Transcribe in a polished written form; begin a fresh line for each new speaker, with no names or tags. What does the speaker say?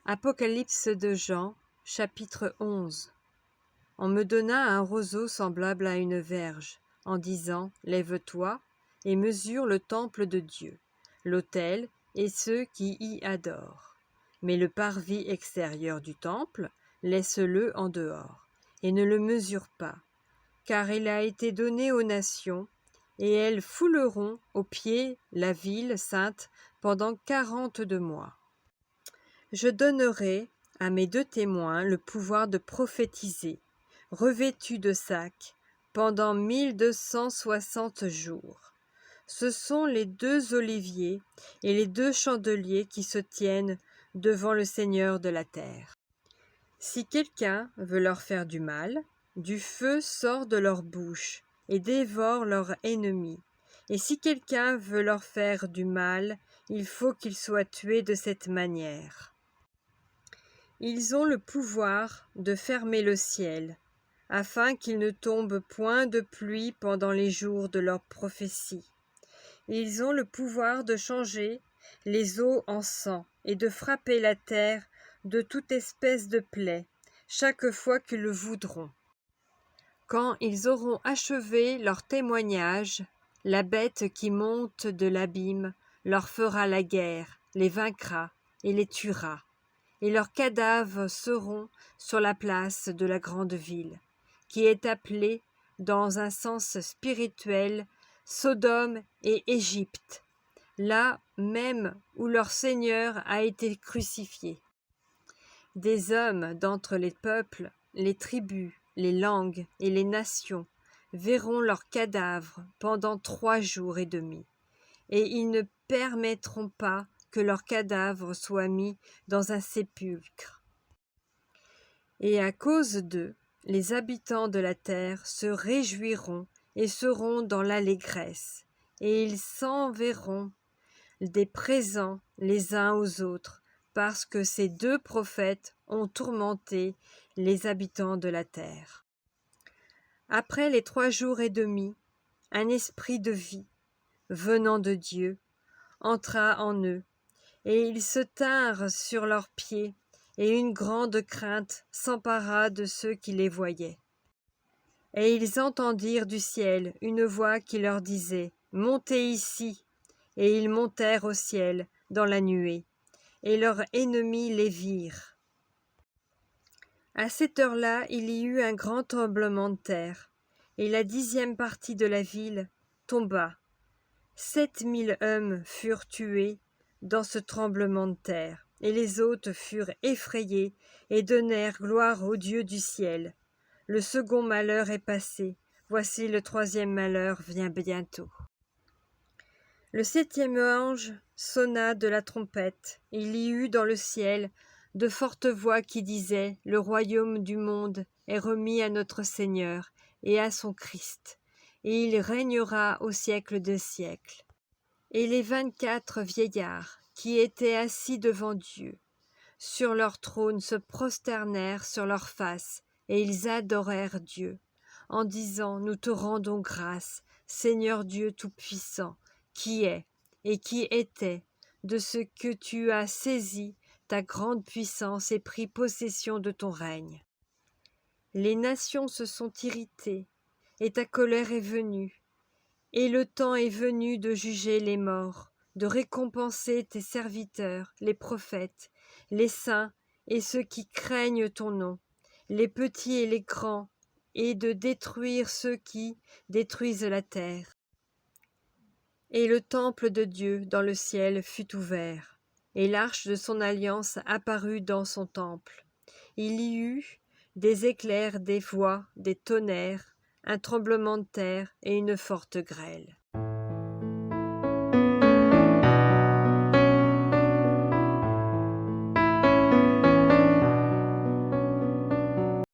Apocalypse de Jean, chapitre 11. On me donna un roseau semblable à une verge, en disant « Lève-toi et mesure le temple de Dieu, l'autel et ceux qui y adorent. Mais le parvis extérieur du temple, laisse-le en dehors, et ne le mesure pas, car il a été donné aux nations, et elles fouleront aux pieds la ville sainte pendant 42 mois. Je donnerai à mes 2 témoins le pouvoir de prophétiser, revêtus de sacs, pendant 1260 jours. Ce sont les 2 oliviers et les 2 chandeliers qui se tiennent devant le Seigneur de la terre. Si quelqu'un veut leur faire du mal, du feu sort de leur bouche et dévore leurs ennemis. Et si quelqu'un veut leur faire du mal, il faut qu'il soit tué de cette manière. Ils ont le pouvoir de fermer le ciel, afin qu'il ne tombe point de pluie pendant les jours de leur prophétie. Ils ont le pouvoir de changer les eaux en sang et de frapper la terre de toute espèce de plaie, chaque fois qu'ils le voudront. Quand ils auront achevé leur témoignage, la bête qui monte de l'abîme leur fera la guerre, les vaincra et les tuera. Et leurs cadavres seront sur la place de la grande ville, qui est appelée, dans un sens spirituel, Sodome et Égypte, là même où leur Seigneur a été crucifié. Des hommes d'entre les peuples, les tribus, les langues et les nations verront leurs cadavres pendant 3 jours et demi, et ils ne permettront pas que leurs cadavres soient mis dans un sépulcre. Et à cause d'eux, les habitants de la terre se réjouiront et seront dans l'allégresse, et ils s'enverront des présents les uns aux autres, parce que ces 2 prophètes ont tourmenté les habitants de la terre. Après les 3 jours et demi, un esprit de vie, venant de Dieu, entra en eux, et ils se tinrent sur leurs pieds, et une grande crainte s'empara de ceux qui les voyaient. Et ils entendirent du ciel une voix qui leur disait « Montez ici !» Et ils montèrent au ciel dans la nuée, et leurs ennemis les virent. À cette heure-là, il y eut un grand tremblement de terre, et la 10e partie de la ville tomba. 7000 hommes furent tués dans ce tremblement de terre, et les autres furent effrayés et donnèrent gloire au Dieu du ciel. Le second malheur est passé, voici le 3e malheur vient bientôt. Le 7e ange sonna de la trompette, et il y eut dans le ciel de fortes voix qui disaient « Le royaume du monde est remis à notre Seigneur et à son Christ, et il régnera au siècle des siècles. » Et les 24 vieillards qui étaient assis devant Dieu, sur leur trône se prosternèrent sur leurs faces, et ils adorèrent Dieu, en disant « Nous te rendons grâce, Seigneur Dieu Tout-Puissant, qui est et qui était, de ce que tu as saisi ta grande puissance et pris possession de ton règne. Les nations se sont irritées, et ta colère est venue, et le temps est venu de juger les morts, de récompenser tes serviteurs, les prophètes, les saints et ceux qui craignent ton nom, les petits et les grands, et de détruire ceux qui détruisent la terre. Et le temple de Dieu dans le ciel fut ouvert, et l'arche de son alliance apparut dans son temple. Il y eut des éclairs, des voix, des tonnerres, un tremblement de terre et une forte grêle.